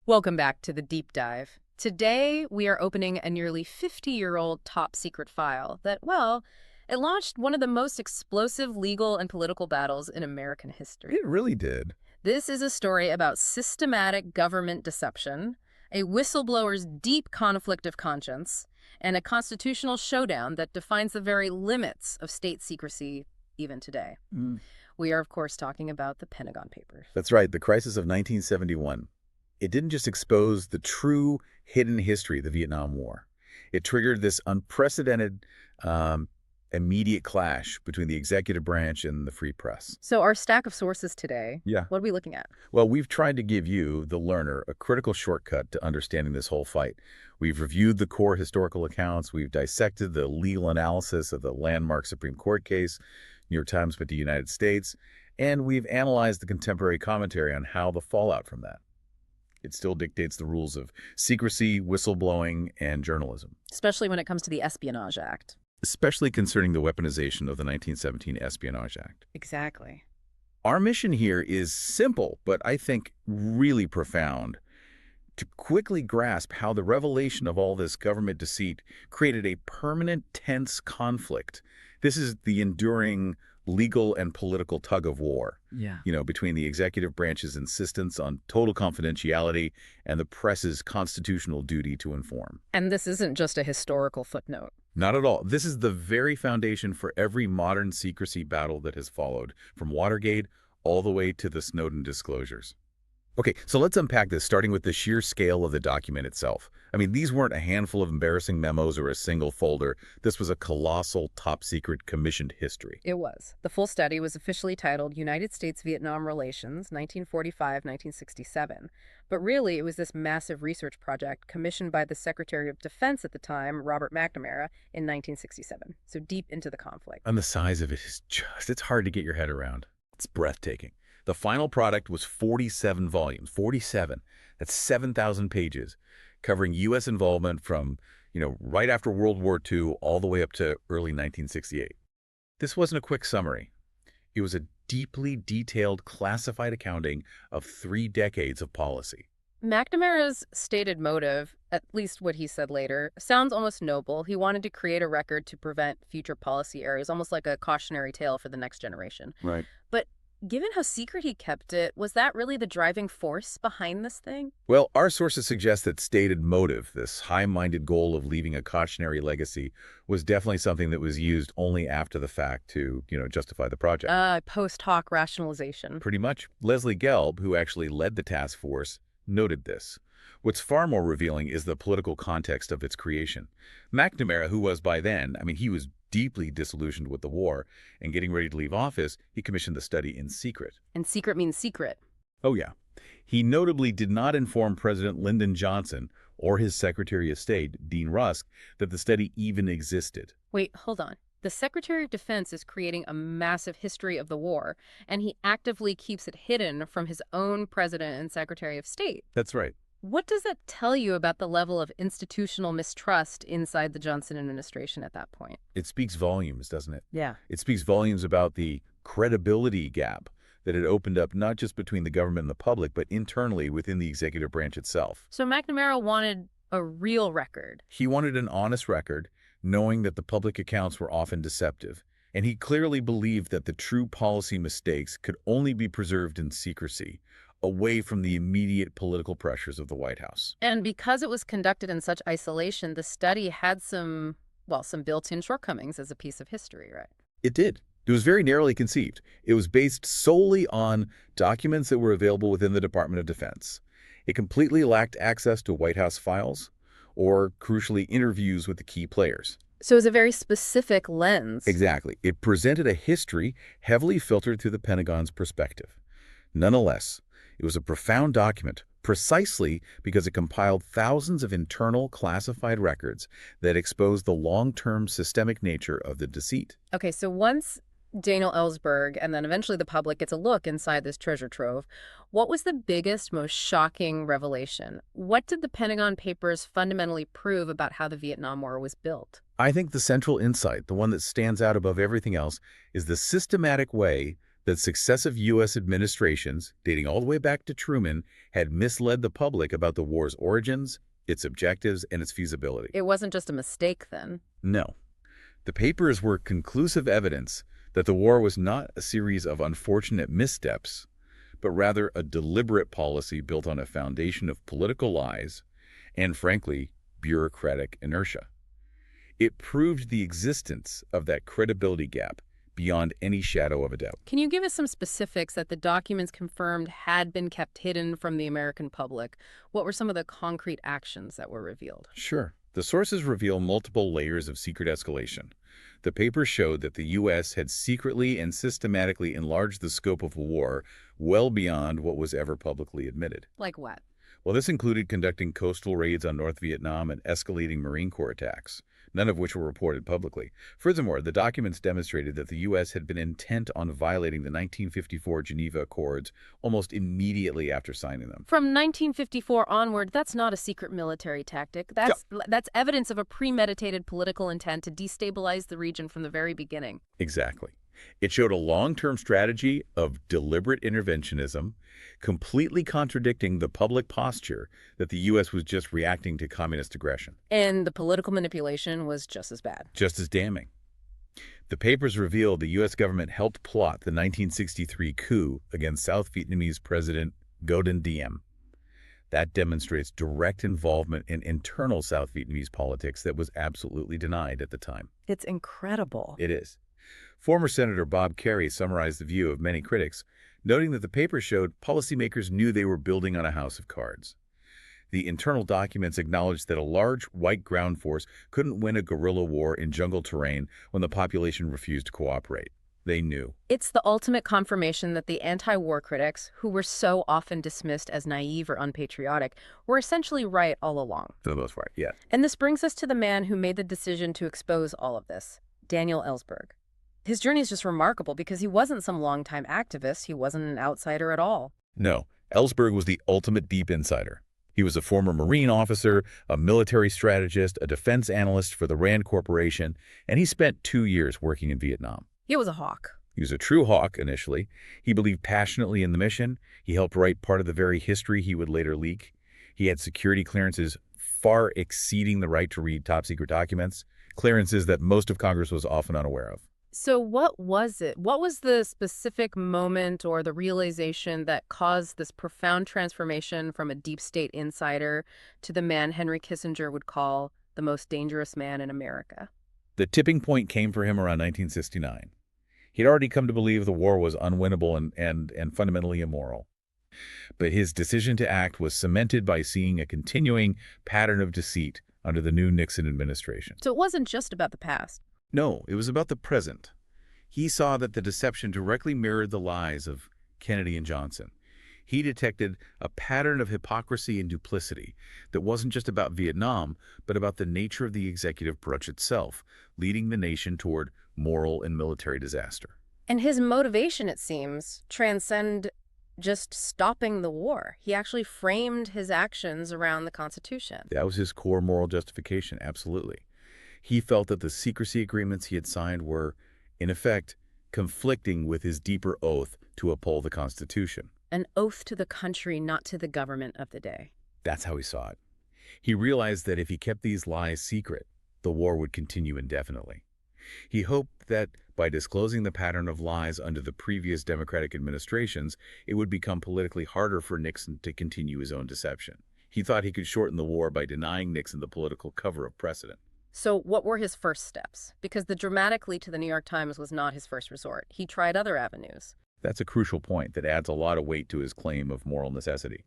Welcome back to the deep dive. Today, we are opening a nearly 50-year-old top secret file that, well, it launched one of the most explosive legal and political battles in American history. It really did. This is a story about systematic government deception, a whistleblower's deep conflict of conscience, and a constitutional showdown that defines the very limits of state secrecy even today. We are, of course, talking about the Pentagon Papers. That's right, the crisis of 1971. It didn't just expose the true hidden history of the Vietnam War. It triggered this unprecedented immediate clash between the executive branch and the free press. So our stack of sources today, Yeah. what are we looking at? Well, we've tried to give you, the learner, a critical shortcut to understanding this whole fight. We've reviewed the core historical accounts, we've dissected the legal analysis of the landmark Supreme Court case, New York Times but the United States, and we've analyzed the contemporary commentary on how the fallout from that. It still dictates the rules of secrecy, whistleblowing, and journalism. Especially when it comes to the Espionage Act. Especially concerning the weaponization of the 1917 Espionage Act. Exactly. Our mission here is simple, but I think really profound, to quickly grasp how the revelation of all this government deceit created a permanent, tense conflict. This is the enduring legal and political tug of war, between the executive branch's insistence on total confidentiality and the press's constitutional duty to inform. And this isn't just a historical footnote. Not at all. This is the very foundation for every modern secrecy battle that has followed, from Watergate all the way to the Snowden disclosures. Okay, so let's unpack this, starting with the sheer scale of the document itself. I mean, these weren't a handful of embarrassing memos or a single folder. This was a colossal, top-secret, commissioned history. It was. The full study was officially titled United States-Vietnam Relations, 1945-1967. But really, it was this massive research project commissioned by the Secretary of Defense at the time, Robert McNamara, in 1967. So deep into the conflict. And the size of it is it's hard to get your head around. It's breathtaking. The final product was 47 volumes, 47. That's 7,000 pages, covering U.S. involvement from, right after World War II all the way up to early 1968. This wasn't a quick summary. It was a deeply detailed, classified accounting of 3 decades of policy. McNamara's stated motive, at least what he said later, sounds almost noble. He wanted to create a record to prevent future policy errors, almost like a cautionary tale for the next generation. Right. But given how secret he kept it, was that really the driving force behind this thing? Well, our sources suggest that stated motive, this high-minded goal of leaving a cautionary legacy, was definitely something that was used only after the fact to, justify the project. Post hoc rationalization. Pretty much. Leslie Gelb, who actually led the task force, noted this. What's far more revealing is the political context of its creation. McNamara, who was by then, he was deeply disillusioned with the war, and getting ready to leave office, he commissioned the study in secret. And secret means secret. Oh, yeah. He notably did not inform President Lyndon Johnson or his Secretary of State, Dean Rusk, that the study even existed. Wait, hold on. The Secretary of Defense is creating a massive history of the war, and he actively keeps it hidden from his own President and Secretary of State. That's right. What does that tell you about the level of institutional mistrust inside the Johnson administration at that point? It speaks volumes, doesn't it? Yeah. It speaks volumes about the credibility gap that had opened up not just between the government and the public, but internally within the executive branch itself. So McNamara wanted a real record. He wanted an honest record, knowing that the public accounts were often deceptive. And he clearly believed that the true policy mistakes could only be preserved in secrecy, away from the immediate political pressures of the White House. And because it was conducted in such isolation, the study had some built-in shortcomings as a piece of history, right? It did. It was very narrowly conceived. It was based solely on documents that were available within the Department of Defense. It completely lacked access to White House files or, crucially, interviews with the key players. So it was a very specific lens. Exactly. It presented a history heavily filtered through the Pentagon's perspective. Nonetheless, it was a profound document precisely because it compiled thousands of internal classified records that exposed the long-term systemic nature of the deceit. Okay, so once Daniel Ellsberg and then eventually the public gets a look inside this treasure trove, what was the biggest, most shocking revelation? What did the Pentagon Papers fundamentally prove about how the Vietnam War was built? I think the central insight, the one that stands out above everything else, is the systematic way that successive U.S. administrations, dating all the way back to Truman, had misled the public about the war's origins, its objectives, and its feasibility. It wasn't just a mistake then. No. The papers were conclusive evidence that the war was not a series of unfortunate missteps, but rather a deliberate policy built on a foundation of political lies and, frankly, bureaucratic inertia. It proved the existence of that credibility gap beyond any shadow of a doubt. Can you give us some specifics that the documents confirmed had been kept hidden from the American public? What were some of the concrete actions that were revealed? Sure. The sources reveal multiple layers of secret escalation. The papers showed that the U.S. had secretly and systematically enlarged the scope of the war well beyond what was ever publicly admitted. Like what? Well, this included conducting coastal raids on North Vietnam and escalating Marine Corps attacks, none of which were reported publicly. Furthermore, the documents demonstrated that the U.S. had been intent on violating the 1954 Geneva Accords almost immediately after signing them. From 1954 onward, that's not a secret military tactic. That's evidence of a premeditated political intent to destabilize the region from the very beginning. Exactly. It showed a long-term strategy of deliberate interventionism, completely contradicting the public posture that the U.S. was just reacting to communist aggression. And the political manipulation was just as bad. Just as damning. The papers revealed the U.S. government helped plot the 1963 coup against South Vietnamese President Ngo Diem. That demonstrates direct involvement in internal South Vietnamese politics that was absolutely denied at the time. It's incredible. It is. Former Senator Bob Kerrey summarized the view of many critics, noting that the paper showed policymakers knew they were building on a house of cards. The internal documents acknowledged that a large white ground force couldn't win a guerrilla war in jungle terrain when the population refused to cooperate. They knew. It's the ultimate confirmation that the anti-war critics, who were so often dismissed as naive or unpatriotic, were essentially right all along. For the most part, yes. And this brings us to the man who made the decision to expose all of this, Daniel Ellsberg. His journey is just remarkable because he wasn't some longtime activist. He wasn't an outsider at all. No, Ellsberg was the ultimate deep insider. He was a former Marine officer, a military strategist, a defense analyst for the Rand Corporation, and he spent 2 years working in Vietnam. He was a hawk. He was a true hawk initially. He believed passionately in the mission. He helped write part of the very history he would later leak. He had security clearances far exceeding the right to read top-secret documents, clearances that most of Congress was often unaware of. So what was it? What was the specific moment or the realization that caused this profound transformation from a deep state insider to the man Henry Kissinger would call the most dangerous man in America? The tipping point came for him around 1969. He'd already come to believe the war was unwinnable and fundamentally immoral. But his decision to act was cemented by seeing a continuing pattern of deceit under the new Nixon administration. So it wasn't just about the past. No, it was about the present. He saw that the deception directly mirrored the lies of Kennedy and Johnson. He detected a pattern of hypocrisy and duplicity that wasn't just about Vietnam, but about the nature of the executive branch itself, leading the nation toward moral and military disaster. And his motivation, it seems, transcend just stopping the war. He actually framed his actions around the Constitution. That was his core moral justification, absolutely. He felt that the secrecy agreements he had signed were, in effect, conflicting with his deeper oath to uphold the Constitution. An oath to the country, not to the government of the day. That's how he saw it. He realized that if he kept these lies secret, the war would continue indefinitely. He hoped that by disclosing the pattern of lies under the previous Democratic administrations, it would become politically harder for Nixon to continue his own deception. He thought he could shorten the war by denying Nixon the political cover of precedent. So what were his first steps? Because the dramatic lead to the New York Times was not his first resort. He tried other avenues. That's a crucial point that adds a lot of weight to his claim of moral necessity.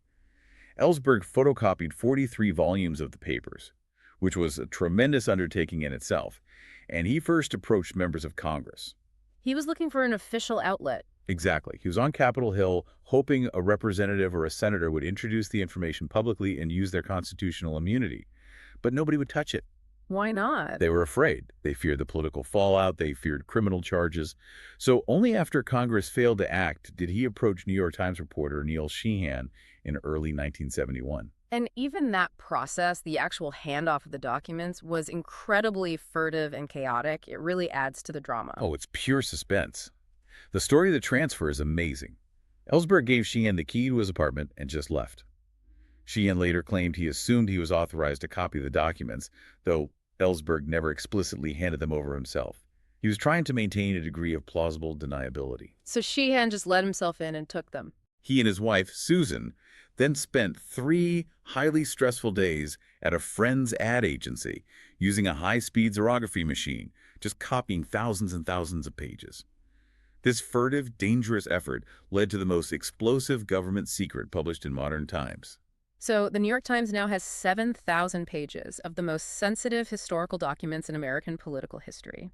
Ellsberg photocopied 43 volumes of the papers, which was a tremendous undertaking in itself, and he first approached members of Congress. He was looking for an official outlet. Exactly. He was on Capitol Hill hoping a representative or a senator would introduce the information publicly and use their constitutional immunity. But nobody would touch it. Why not? They were afraid. They feared the political fallout. They feared criminal charges. So only after Congress failed to act did he approach New York Times reporter Neil Sheehan in early 1971. And even that process, the actual handoff of the documents, was incredibly furtive and chaotic. It really adds to the drama. Oh, it's pure suspense. The story of the transfer is amazing. Ellsberg gave Sheehan the key to his apartment and just left. Sheehan later claimed he assumed he was authorized to copy the documents, though Ellsberg never explicitly handed them over himself. He was trying to maintain a degree of plausible deniability. So Sheehan just let himself in and took them. He and his wife, Susan, then spent 3 highly stressful days at a friend's ad agency using a high-speed xerography machine, just copying thousands and thousands of pages. This furtive, dangerous effort led to the most explosive government secret published in modern times. So the New York Times now has 7,000 pages of the most sensitive historical documents in American political history.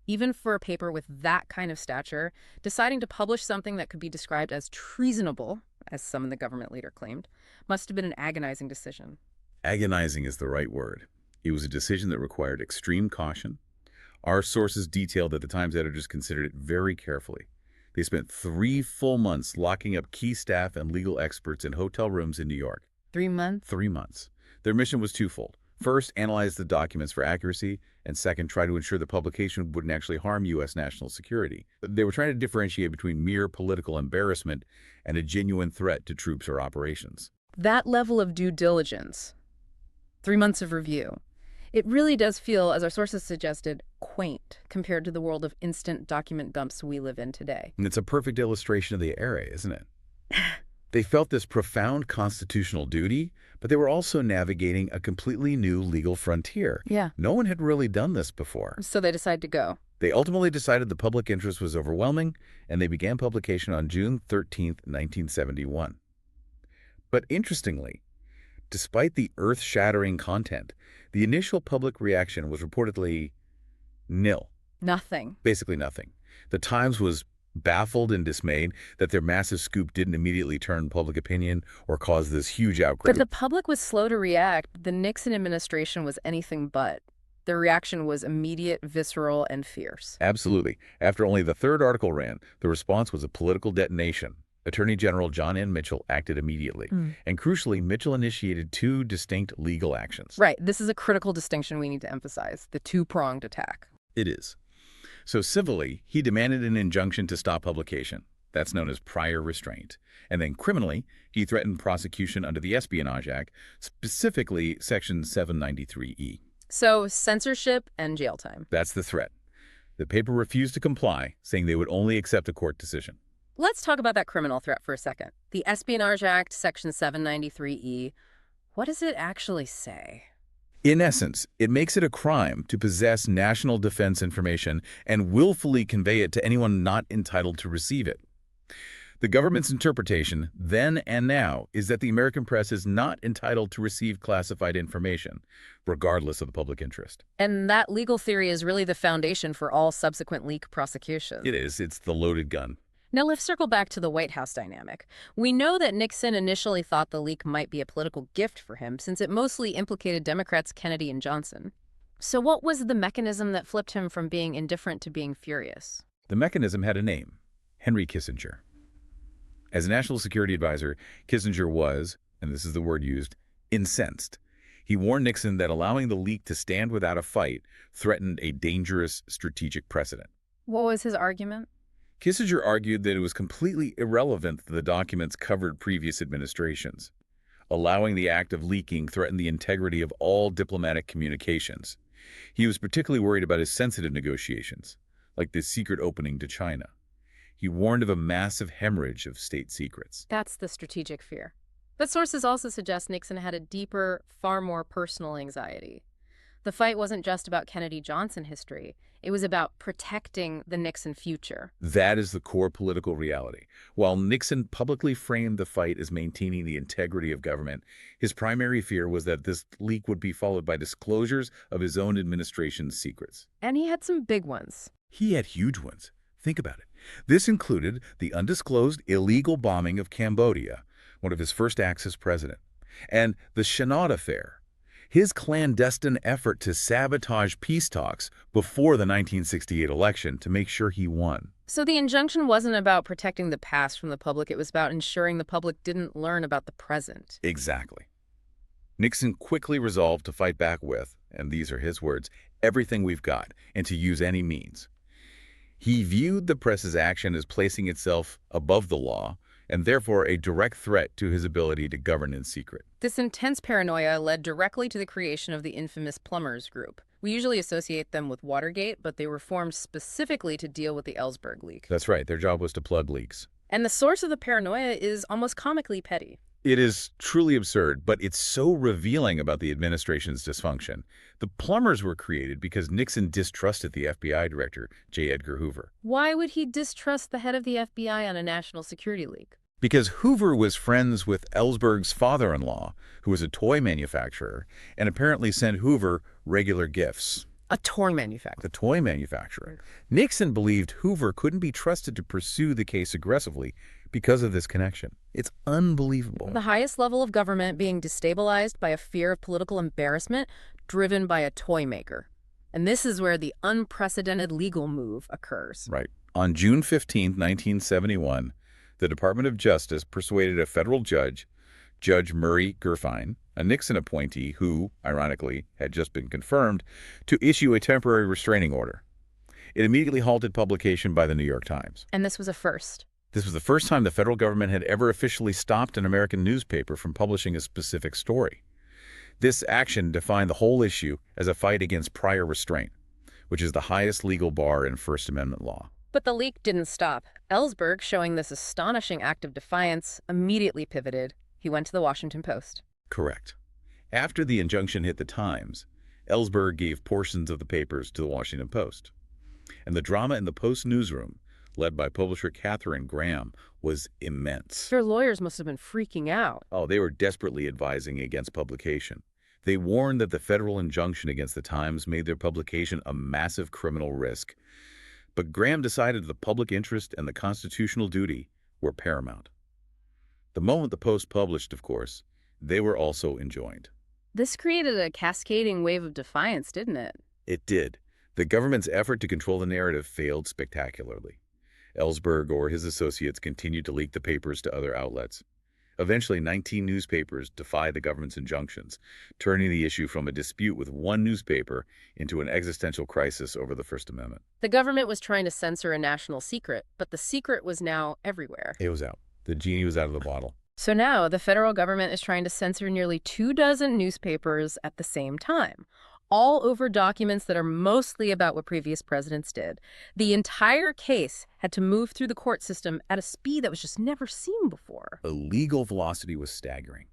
Even for a paper with that kind of stature, deciding to publish something that could be described as treasonable, as some in the government later claimed, must have been an agonizing decision. Agonizing is the right word. It was a decision that required extreme caution. Our sources detailed that the Times editors considered it very carefully. They spent 3 full months locking up key staff and legal experts in hotel rooms in New York. 3 months? 3 months. Their mission was twofold. First, analyze the documents for accuracy, and second, try to ensure the publication wouldn't actually harm U.S. national security. They were trying to differentiate between mere political embarrassment and a genuine threat to troops or operations. That level of due diligence, 3 months of review, it really does feel, as our sources suggested, quaint compared to the world of instant document dumps we live in today. And it's a perfect illustration of the era, isn't it? They felt this profound constitutional duty, but they were also navigating a completely new legal frontier. Yeah. No one had really done this before. So they decided to go. They ultimately decided the public interest was overwhelming, and they began publication on June 13, 1971. But interestingly, despite the earth-shattering content, the initial public reaction was reportedly nil. Nothing. Basically nothing. The Times was baffled and dismayed that their massive scoop didn't immediately turn public opinion or cause this huge outcry. But the public was slow to react. The Nixon administration was anything but. Their reaction was immediate, visceral, and fierce. Absolutely. After only the 3rd article ran, the response was a political detonation. Attorney General John N. Mitchell acted immediately. And crucially, Mitchell initiated 2 distinct legal actions. Right. This is a critical distinction we need to emphasize, the 2-pronged attack. It is. So civilly, he demanded an injunction to stop publication. That's known as prior restraint. And then criminally, he threatened prosecution under the Espionage Act, specifically Section 793E. So censorship and jail time. That's the threat. The paper refused to comply, saying they would only accept a court decision. Let's talk about that criminal threat for a second. The Espionage Act, Section 793E. What does it actually say? In essence, it makes it a crime to possess national defense information and willfully convey it to anyone not entitled to receive it. The government's interpretation, then and now, is that the American press is not entitled to receive classified information, regardless of the public interest. And that legal theory is really the foundation for all subsequent leak prosecutions. It is. It's the loaded gun. Now let's circle back to the White House dynamic. We know that Nixon initially thought the leak might be a political gift for him since it mostly implicated Democrats Kennedy and Johnson. So what was the mechanism that flipped him from being indifferent to being furious? The mechanism had a name: Henry Kissinger. As a national security advisor, Kissinger was, and this is the word used, incensed. He warned Nixon that allowing the leak to stand without a fight threatened a dangerous strategic precedent. What was his argument? Kissinger argued that it was completely irrelevant that the documents covered previous administrations. Allowing the act of leaking threatened the integrity of all diplomatic communications. He was particularly worried about his sensitive negotiations, like the secret opening to China. He warned of a massive hemorrhage of state secrets. That's the strategic fear. But sources also suggest Nixon had a deeper, far more personal anxiety. The fight wasn't just about Kennedy-Johnson history. It was about protecting the Nixon future. That is the core political reality. While Nixon publicly framed the fight as maintaining the integrity of government, his primary fear was that this leak would be followed by disclosures of his own administration's secrets. And he had some big ones. He had huge ones. Think about it. This included the undisclosed illegal bombing of Cambodia, one of his first acts as president, and the Chennault affair, his clandestine effort to sabotage peace talks before the 1968 election to make sure he won. So the injunction wasn't about protecting the past from the public. It was about ensuring the public didn't learn about the present. Exactly. Nixon quickly resolved to fight back with, and these are his words, everything we've got, and to use any means. He viewed the press's action as placing itself above the law and therefore a direct threat to his ability to govern in secret. This intense paranoia led directly to the creation of the infamous Plumbers Group. We usually associate them with Watergate, but they were formed specifically to deal with the Ellsberg leak. That's right, their job was to plug leaks. And the source of the paranoia is almost comically petty. It is truly absurd, but it's so revealing about the administration's dysfunction. The plumbers were created because Nixon distrusted the FBI director, J. Edgar Hoover. Why would he distrust the head of the FBI on a national security leak? Because Hoover was friends with Ellsberg's father-in-law, who was a toy manufacturer, and apparently sent Hoover regular gifts. A toy manufacturer. The toy manufacturer. Nixon believed Hoover couldn't be trusted to pursue the case aggressively because of this connection. It's unbelievable. The highest level of government being destabilized by a fear of political embarrassment driven by a toy maker. And this is where the unprecedented legal move occurs. Right. On June 15, 1971, the Department of Justice persuaded a federal judge, Judge Murray Gerfine, a Nixon appointee who, ironically, had just been confirmed, to issue a temporary restraining order. It immediately halted publication by the New York Times. And this was a first. This was the first time the federal government had ever officially stopped an American newspaper from publishing a specific story. This action defined the whole issue as a fight against prior restraint, which is the highest legal bar in First Amendment law. But the leak didn't stop. Ellsberg, showing this astonishing act of defiance, immediately pivoted. He went to the Washington Post. Correct. After the injunction hit the Times, Ellsberg gave portions of the papers to the Washington Post. And the drama in the Post newsroom, led by publisher Katharine Graham, was immense. Your lawyers must have been freaking out. Oh, they were desperately advising against publication. They warned that the federal injunction against the Times made their publication a massive criminal risk. But Graham decided the public interest and the constitutional duty were paramount. The moment the Post published, of course, they were also enjoined. This created a cascading wave of defiance, didn't it? It did. The government's effort to control the narrative failed spectacularly. Ellsberg or his associates continued to leak the papers to other outlets. Eventually, 19 newspapers defied the government's injunctions, turning the issue from a dispute with one newspaper into an existential crisis over the First Amendment. The government was trying to censor a national secret, but the secret was now everywhere. It was out. The genie was out of the bottle. So now the federal government is trying to censor nearly 24 newspapers at the same time, all over documents that are mostly about what previous presidents did. The entire case had to move through the court system at a speed that was just never seen before. The legal velocity was staggering.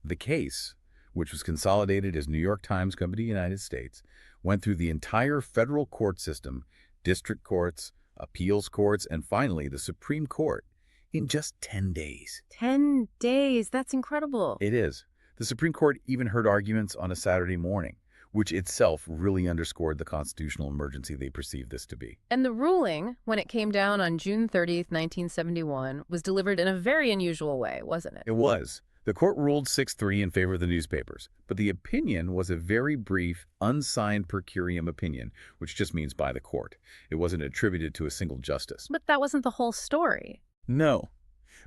The case, which was consolidated as New York Times Company United States, went through the entire federal court system, district courts, appeals courts, and finally the Supreme Court in just 10 days. 10 days, that's incredible. It is. The Supreme Court even heard arguments on a Saturday morning, which itself really underscored the constitutional emergency they perceived this to be. And the ruling, when it came down on June 30th, 1971, was delivered in a very unusual way, wasn't it? It was. The court ruled 6-3 in favor of the newspapers, but the opinion was a very brief, unsigned per curiam opinion, which just means by the court. It wasn't attributed to a single justice. But that wasn't the whole story. No.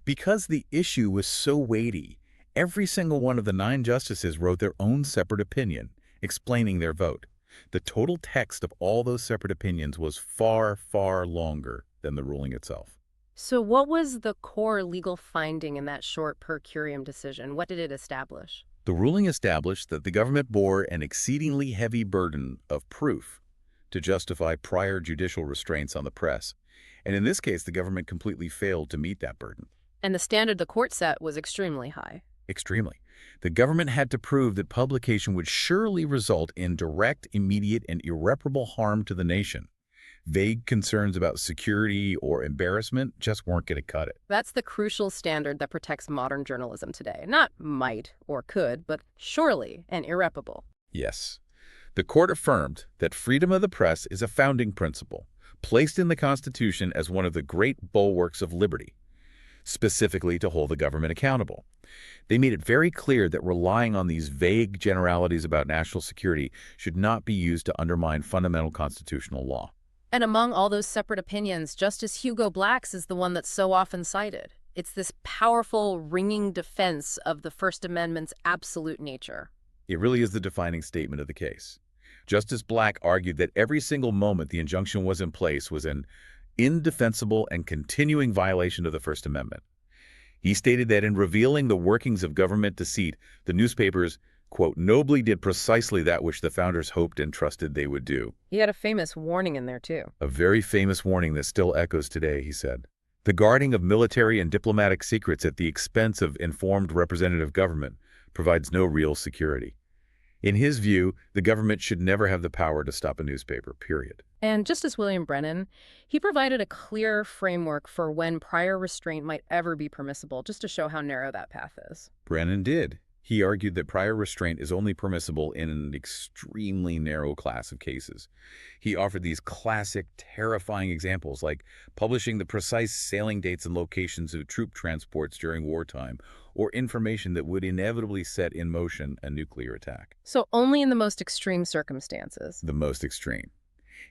Because the issue was so weighty, every single one of the 9 justices wrote their own separate opinion, explaining their vote. The total text of all those separate opinions was far, far longer than the ruling itself. So what was the core legal finding in that short per curiam decision? What did it establish? The ruling established that the government bore an exceedingly heavy burden of proof to justify prior judicial restraints on the press. And in this case, the government completely failed to meet that burden. And the standard the court set was extremely high. Extremely. The government had to prove that publication would surely result in direct, immediate, and irreparable harm to the nation. Vague concerns about security or embarrassment just weren't going to cut it. That's the crucial standard that protects modern journalism today. Not might or could, but surely and irreparable. Yes. The court affirmed that freedom of the press is a founding principle, placed in the Constitution as one of the great bulwarks of liberty, specifically to hold the government accountable. They made it very clear that relying on these vague generalities about national security should not be used to undermine fundamental constitutional law. And among all those separate opinions, Justice Hugo Black's is the one that's so often cited. It's this powerful, ringing defense of the First Amendment's absolute nature. It really is the defining statement of the case. Justice Black argued that every single moment the injunction was in place was an indefensible and continuing violation of the First Amendment. He stated that in revealing the workings of government deceit, the newspapers, quote, nobly did precisely that which the founders hoped and trusted they would do. He had a famous warning in there, too. A very famous warning that still echoes today, he said. The guarding of military and diplomatic secrets at the expense of informed representative government provides no real security. In his view, the government should never have the power to stop a newspaper, period. And Justice William Brennan, he provided a clear framework for when prior restraint might ever be permissible, just to show how narrow that path is. Brennan did. He argued that prior restraint is only permissible in an extremely narrow class of cases. He offered these classic, terrifying examples like publishing the precise sailing dates and locations of troop transports during wartime, or information that would inevitably set in motion a nuclear attack. So only in the most extreme circumstances. The most extreme.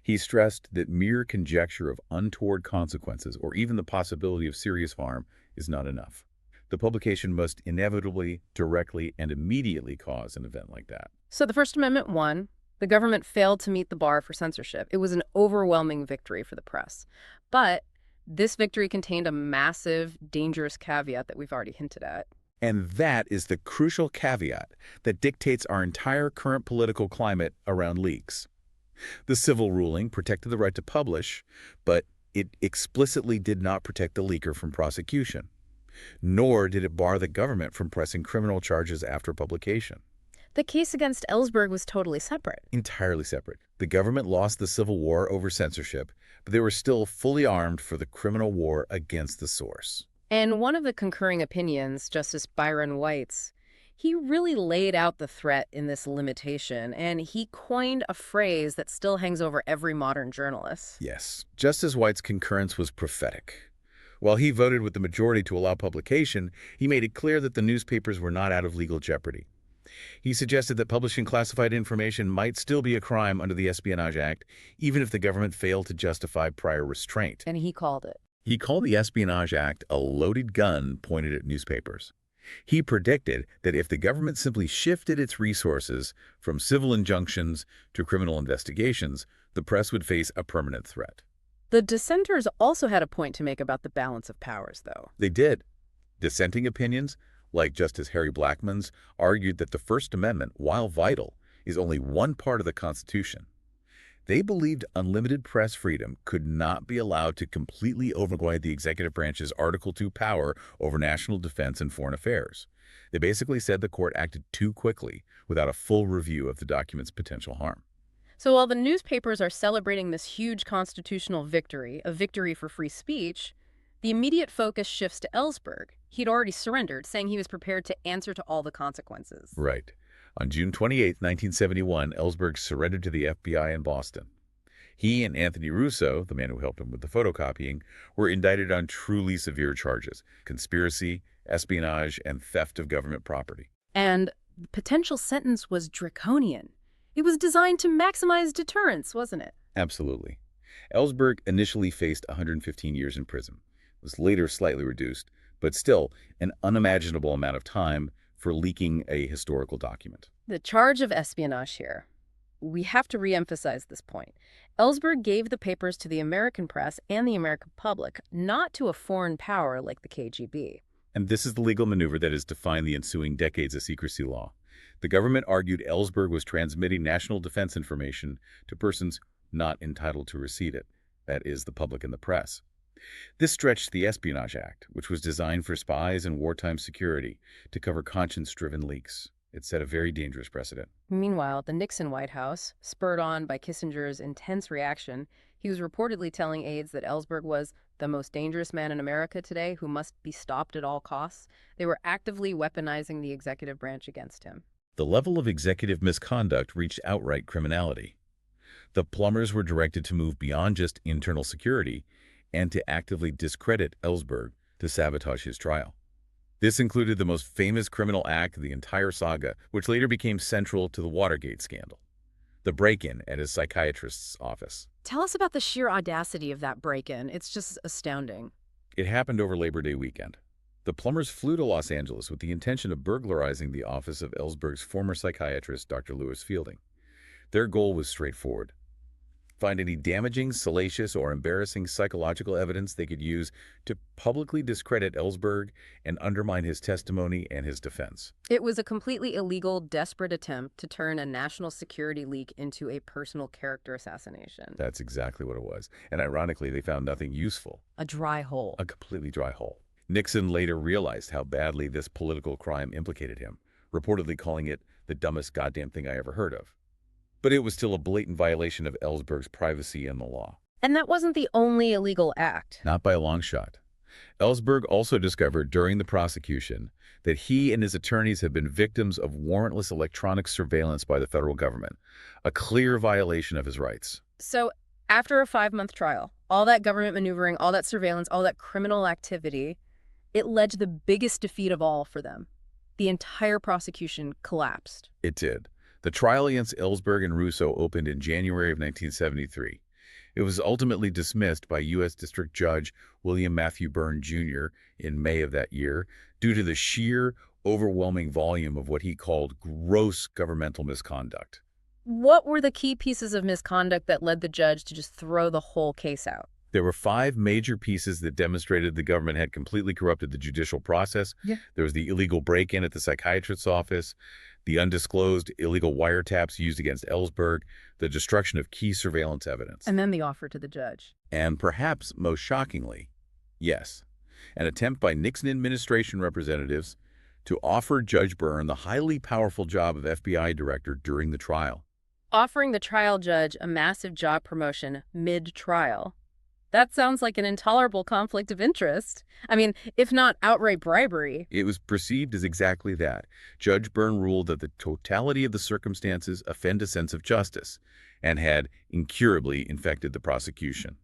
He stressed that mere conjecture of untoward consequences or even the possibility of serious harm is not enough. The publication must inevitably, directly, and immediately cause an event like that. So the First Amendment won. The government failed to meet the bar for censorship. It was an overwhelming victory for the press. But this victory contained a massive, dangerous caveat that we've already hinted at. And that is the crucial caveat that dictates our entire current political climate around leaks. The civil ruling protected the right to publish, but it explicitly did not protect the leaker from prosecution. Nor did it bar the government from pressing criminal charges after publication. The case against Ellsberg was totally separate. Entirely separate. The government lost the civil war over censorship, but they were still fully armed for the criminal war against the source. And one of the concurring opinions, Justice Byron White's, he really laid out the threat in this limitation, and he coined a phrase that still hangs over every modern journalist. Yes, Justice White's concurrence was prophetic. While he voted with the majority to allow publication, he made it clear that the newspapers were not out of legal jeopardy. He suggested that publishing classified information might still be a crime under the Espionage Act, even if the government failed to justify prior restraint. And he called it. He called the Espionage Act a loaded gun pointed at newspapers. He predicted that if the government simply shifted its resources from civil injunctions to criminal investigations, the press would face a permanent threat. The dissenters also had a point to make about the balance of powers, though. They did. Dissenting opinions, like Justice Harry Blackmun's, argued that the First Amendment, while vital, is only one part of the Constitution. They believed unlimited press freedom could not be allowed to completely override the executive branch's Article II power over national defense and foreign affairs. They basically said the court acted too quickly without a full review of the document's potential harm. So while the newspapers are celebrating this huge constitutional victory, a victory for free speech, the immediate focus shifts to Ellsberg. He'd already surrendered, saying he was prepared to answer to all the consequences. Right. On June 28, 1971, Ellsberg surrendered to the FBI in Boston. He and Anthony Russo, the man who helped him with the photocopying, were indicted on truly severe charges: conspiracy, espionage, and theft of government property. And the potential sentence was draconian. It was designed to maximize deterrence, wasn't it? Absolutely. Ellsberg initially faced 115 years in prison, was later slightly reduced, but still an unimaginable amount of time for leaking a historical document. The charge of espionage here. We have to re-emphasize this point. Ellsberg gave the papers to the American press and the American public, not to a foreign power like the KGB. And this is the legal maneuver that has defined the ensuing decades of secrecy law. The government argued Ellsberg was transmitting national defense information to persons not entitled to receive it, that is, the public and the press. This stretched the Espionage Act, which was designed for spies and wartime security, to cover conscience-driven leaks. It set a very dangerous precedent. Meanwhile, the Nixon White House, spurred on by Kissinger's intense reaction, he was reportedly telling aides that Ellsberg was the most dangerous man in America today who must be stopped at all costs. They were actively weaponizing the executive branch against him. The level of executive misconduct reached outright criminality. The plumbers were directed to move beyond just internal security and to actively discredit Ellsberg to sabotage his trial. This included the most famous criminal act of the entire saga, which later became central to the Watergate scandal: the break-in at his psychiatrist's office. Tell us about the sheer audacity of that break-in. It's just astounding. It happened over Labor Day weekend. The plumbers flew to Los Angeles with the intention of burglarizing the office of Ellsberg's former psychiatrist, Dr. Lewis Fielding. Their goal was straightforward: find any damaging, salacious, or embarrassing psychological evidence they could use to publicly discredit Ellsberg and undermine his testimony and his defense. It was a completely illegal, desperate attempt to turn a national security leak into a personal character assassination. That's exactly what it was. And ironically, they found nothing useful. A dry hole. A completely dry hole. Nixon later realized how badly this political crime implicated him, reportedly calling it the dumbest goddamn thing I ever heard of. But it was still a blatant violation of Ellsberg's privacy and the law. And that wasn't the only illegal act. Not by a long shot. Ellsberg also discovered during the prosecution that he and his attorneys had been victims of warrantless electronic surveillance by the federal government, a clear violation of his rights. So after a 5-month trial, all that government maneuvering, all that surveillance, all that criminal activity, it led to the biggest defeat of all for them. The entire prosecution collapsed. It did. The trial against Ellsberg and Russo opened in January of 1973. It was ultimately dismissed by U.S. District Judge William Matthew Byrne, Jr. in May of that year due to the sheer, overwhelming volume of what he called gross governmental misconduct. What were the key pieces of misconduct that led the judge to just throw the whole case out? There were 5 major pieces that demonstrated the government had completely corrupted the judicial process. There was the illegal break-in at the psychiatrist's office, the undisclosed illegal wiretaps used against Ellsberg, the destruction of key surveillance evidence. And then the offer to the judge. And perhaps most shockingly, yes, an attempt by Nixon administration representatives to offer Judge Byrne the highly powerful job of FBI director during the trial. Offering the trial judge a massive job promotion mid-trial. That sounds like an intolerable conflict of interest. I mean, if not outright bribery. It was perceived as exactly that. Judge Byrne ruled that the totality of the circumstances offend a sense of justice and had incurably infected the prosecution.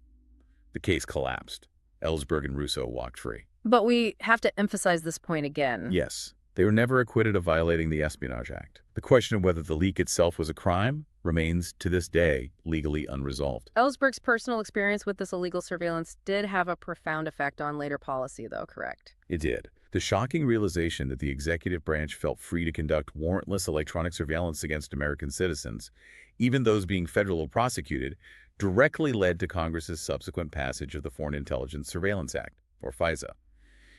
The case collapsed. Ellsberg and Russo walked free. But we have to emphasize this point again. Yes, they were never acquitted of violating the Espionage Act. The question of whether the leak itself was a crime remains, to this day, legally unresolved. Ellsberg's personal experience with this illegal surveillance did have a profound effect on later policy, though, correct? It did. The shocking realization that the executive branch felt free to conduct warrantless electronic surveillance against American citizens, even those being federally prosecuted, directly led to Congress's subsequent passage of the Foreign Intelligence Surveillance Act, or FISA.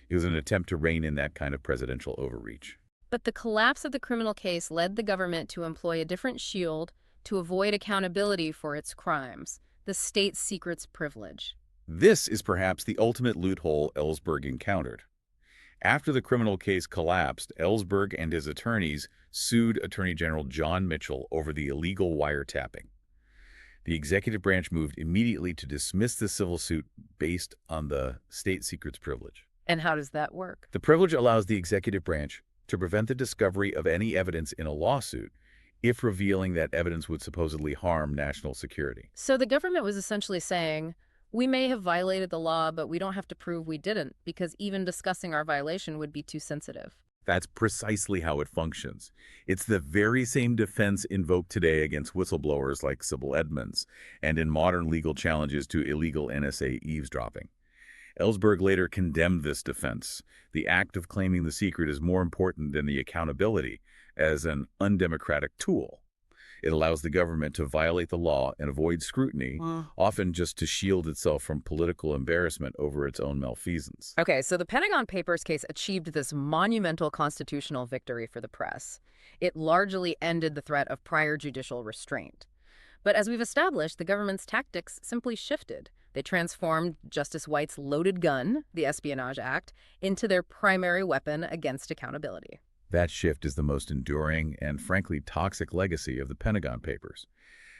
It was an attempt to rein in that kind of presidential overreach. But the collapse of the criminal case led the government to employ a different shield to avoid accountability for its crimes, the state secrets privilege. This is perhaps the ultimate loophole Ellsberg encountered. After the criminal case collapsed, Ellsberg and his attorneys sued Attorney General John Mitchell over the illegal wiretapping. The executive branch moved immediately to dismiss the civil suit based on the state secrets privilege. And how does that work? The privilege allows the executive branch to prevent the discovery of any evidence in a lawsuit if revealing that evidence would supposedly harm national security. So the government was essentially saying, we may have violated the law, but we don't have to prove we didn't, because even discussing our violation would be too sensitive. That's precisely how it functions. It's the very same defense invoked today against whistleblowers like Sybil Edmonds and in modern legal challenges to illegal NSA eavesdropping. Ellsberg later condemned this defense. The act of claiming the secret is more important than the accountability as an undemocratic tool. It allows the government to violate the law and avoid scrutiny, often just to shield itself from political embarrassment over its own malfeasance. Okay, so the Pentagon Papers case achieved this monumental constitutional victory for the press. It largely ended the threat of prior judicial restraint. But as we've established, the government's tactics simply shifted. They transformed Justice White's loaded gun, the Espionage Act, into their primary weapon against accountability. That shift is the most enduring and, frankly, toxic legacy of the Pentagon Papers.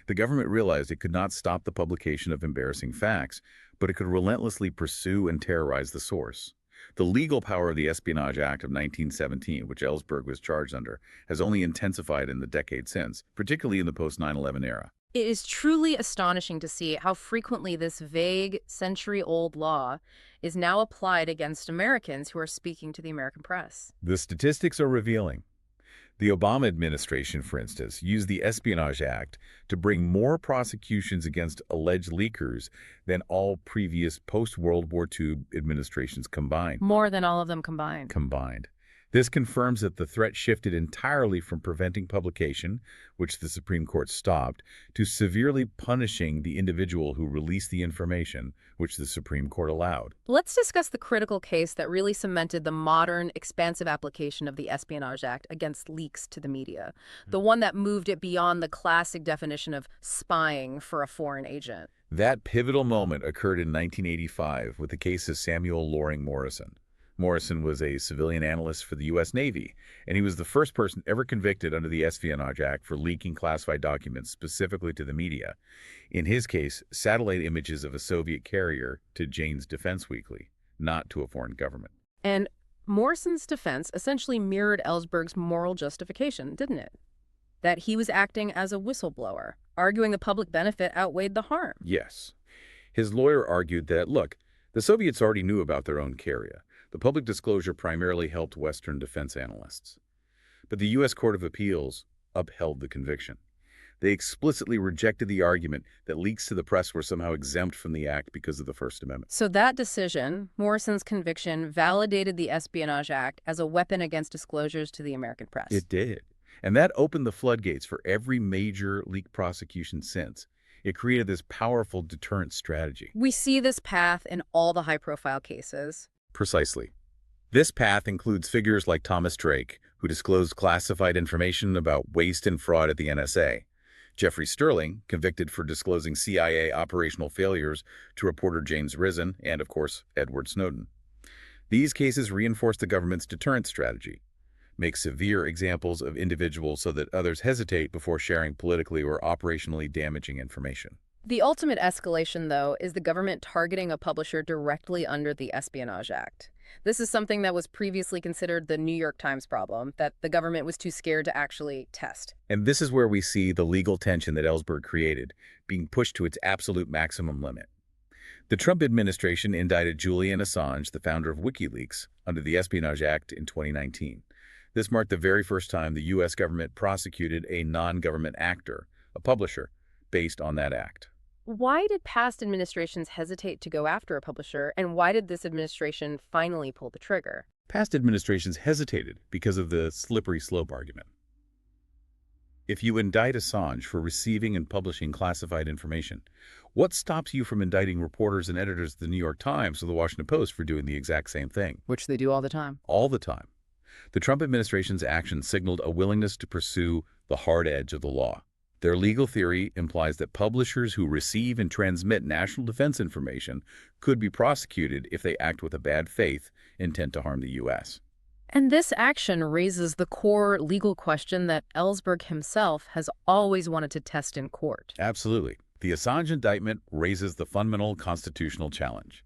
The government realized it could not stop the publication of embarrassing facts, but it could relentlessly pursue and terrorize the source. The legal power of the Espionage Act of 1917, which Ellsberg was charged under, has only intensified in the decade since, particularly in the post-9/11 era. It is truly astonishing to see how frequently this vague, century-old law is now applied against Americans who are speaking to the American press. The statistics are revealing. The Obama administration, for instance, used the Espionage Act to bring more prosecutions against alleged leakers than all previous post-World War II administrations combined. More than all of them combined. This confirms that the threat shifted entirely from preventing publication, which the Supreme Court stopped, to severely punishing the individual who released the information, which the Supreme Court allowed. Let's discuss the critical case that really cemented the modern, expansive application of the Espionage Act against leaks to the media, the one that moved it beyond the classic definition of spying for a foreign agent. That pivotal moment occurred in 1985 with the case of Samuel Loring Morrison. Morrison was a civilian analyst for the U.S. Navy, and he was the first person ever convicted under the Espionage Act for leaking classified documents specifically to the media. In his case, satellite images of a Soviet carrier to Jane's Defense Weekly, not to a foreign government. And Morrison's defense essentially mirrored Ellsberg's moral justification, didn't it? That he was acting as a whistleblower, arguing the public benefit outweighed the harm. Yes. His lawyer argued that, look, the Soviets already knew about their own carrier. The public disclosure primarily helped Western defense analysts. But the U.S. Court of Appeals upheld the conviction. They explicitly rejected the argument that leaks to the press were somehow exempt from the act because of the First Amendment. So that decision, Morrison's conviction, validated the Espionage Act as a weapon against disclosures to the American press. It did. And that opened the floodgates for every major leak prosecution since. It created this powerful deterrent strategy. We see this path in all the high-profile cases. Precisely. This path includes figures like Thomas Drake, who disclosed classified information about waste and fraud at the NSA. Jeffrey Sterling, convicted for disclosing CIA operational failures to reporter James Risen, and, of course, Edward Snowden. These cases reinforce the government's deterrent strategy, make severe examples of individuals so that others hesitate before sharing politically or operationally damaging information. The ultimate escalation, though, is the government targeting a publisher directly under the Espionage Act. This is something that was previously considered the New York Times problem, that the government was too scared to actually test. And this is where we see the legal tension that Ellsberg created being pushed to its absolute maximum limit. The Trump administration indicted Julian Assange, the founder of WikiLeaks, under the Espionage Act in 2019. This marked the very first time the U.S. government prosecuted a non-government actor, a publisher, based on that act. Why did past administrations hesitate to go after a publisher, and why did this administration finally pull the trigger? Past administrations hesitated because of the slippery slope argument. If you indict Assange for receiving and publishing classified information, what stops you from indicting reporters and editors of the New York Times or the Washington Post for doing the exact same thing? Which they do all the time. All the time. The Trump administration's action signaled a willingness to pursue the hard edge of the law. Their legal theory implies that publishers who receive and transmit national defense information could be prosecuted if they act with a bad faith intent to harm the U.S. And this action raises the core legal question that Ellsberg himself has always wanted to test in court. Absolutely. The Assange indictment raises the fundamental constitutional challenge.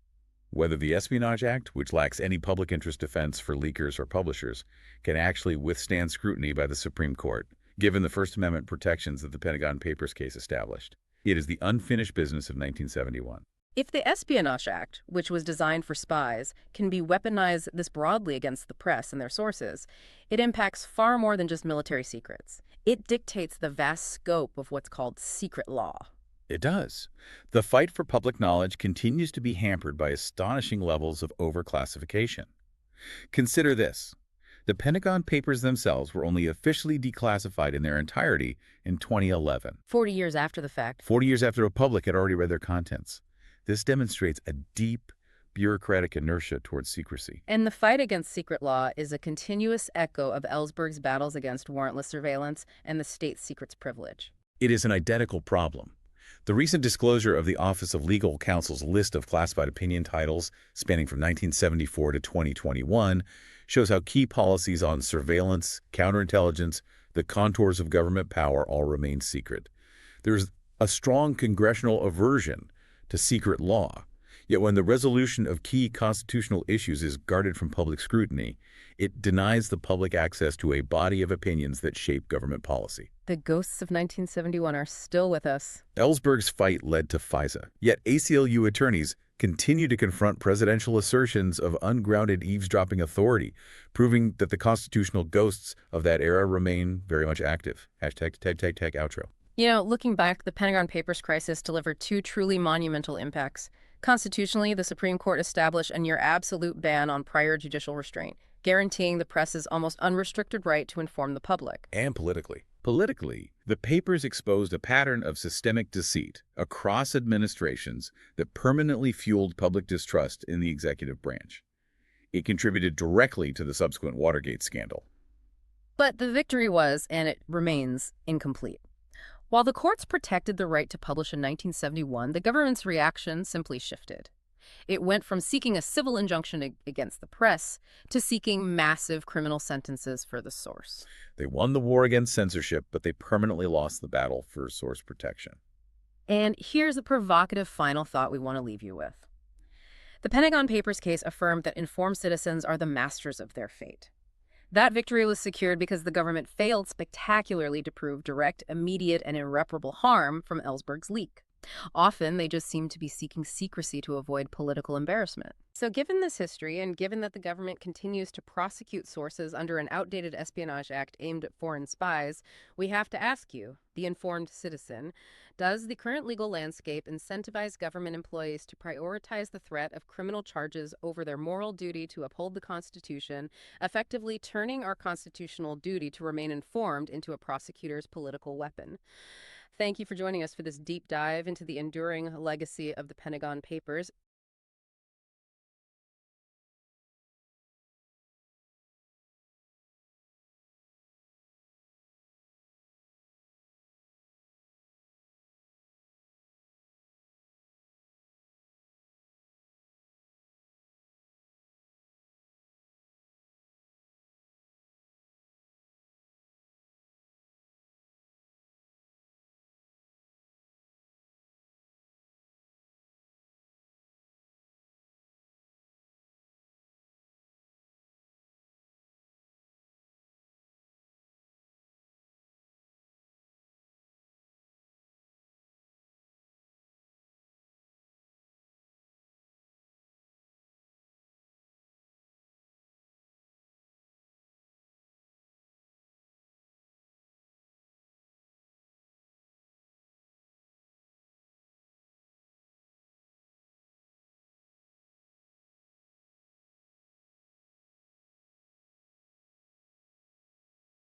Whether the Espionage Act, which lacks any public interest defense for leakers or publishers, can actually withstand scrutiny by the Supreme Court, given the First Amendment protections that the Pentagon Papers case established. It is the unfinished business of 1971. If the Espionage Act, which was designed for spies, can be weaponized this broadly against the press and their sources, it impacts far more than just military secrets. It dictates the vast scope of what's called secret law. It does. The fight for public knowledge continues to be hampered by astonishing levels of overclassification. Consider this. The Pentagon Papers themselves were only officially declassified in their entirety in 2011. 40 years after the fact. 40 years after the public had already read their contents. This demonstrates a deep bureaucratic inertia towards secrecy. And the fight against secret law is a continuous echo of Ellsberg's battles against warrantless surveillance and the state secrets privilege. It is an identical problem. The recent disclosure of the Office of Legal Counsel's list of classified opinion titles spanning from 1974 to 2021 shows how key policies on surveillance, counterintelligence, the contours of government power all remain secret. There's a strong congressional aversion to secret law, yet when the resolution of key constitutional issues is guarded from public scrutiny, it denies the public access to a body of opinions that shape government policy. The ghosts of 1971 are still with us. Ellsberg's fight led to FISA, yet ACLU attorneys continue to confront presidential assertions of ungrounded eavesdropping authority, proving that the constitutional ghosts of that era remain very much active. Hashtag outro. You know, looking back, the Pentagon Papers crisis delivered two truly monumental impacts. Constitutionally, the Supreme Court established a near absolute ban on prior judicial restraint, guaranteeing the press's almost unrestricted right to inform the public. And politically. Politically, the papers exposed a pattern of systemic deceit across administrations that permanently fueled public distrust in the executive branch. It contributed directly to the subsequent Watergate scandal. But the victory was, and it remains, incomplete. While the courts protected the right to publish in 1971, the government's reaction simply shifted. It went from seeking a civil injunction against the press to seeking massive criminal sentences for the source. They won the war against censorship, but they permanently lost the battle for source protection. And here's a provocative final thought we want to leave you with. The Pentagon Papers case affirmed that informed citizens are the masters of their fate. That victory was secured because the government failed spectacularly to prove direct, immediate, and irreparable harm from Ellsberg's leak. Often, they just seem to be seeking secrecy to avoid political embarrassment. So given this history, and given that the government continues to prosecute sources under an outdated Espionage Act aimed at foreign spies, we have to ask you, the informed citizen, does the current legal landscape incentivize government employees to prioritize the threat of criminal charges over their moral duty to uphold the Constitution, effectively turning our constitutional duty to remain informed into a prosecutor's political weapon? Thank you for joining us for this deep dive into the enduring legacy of the Pentagon Papers.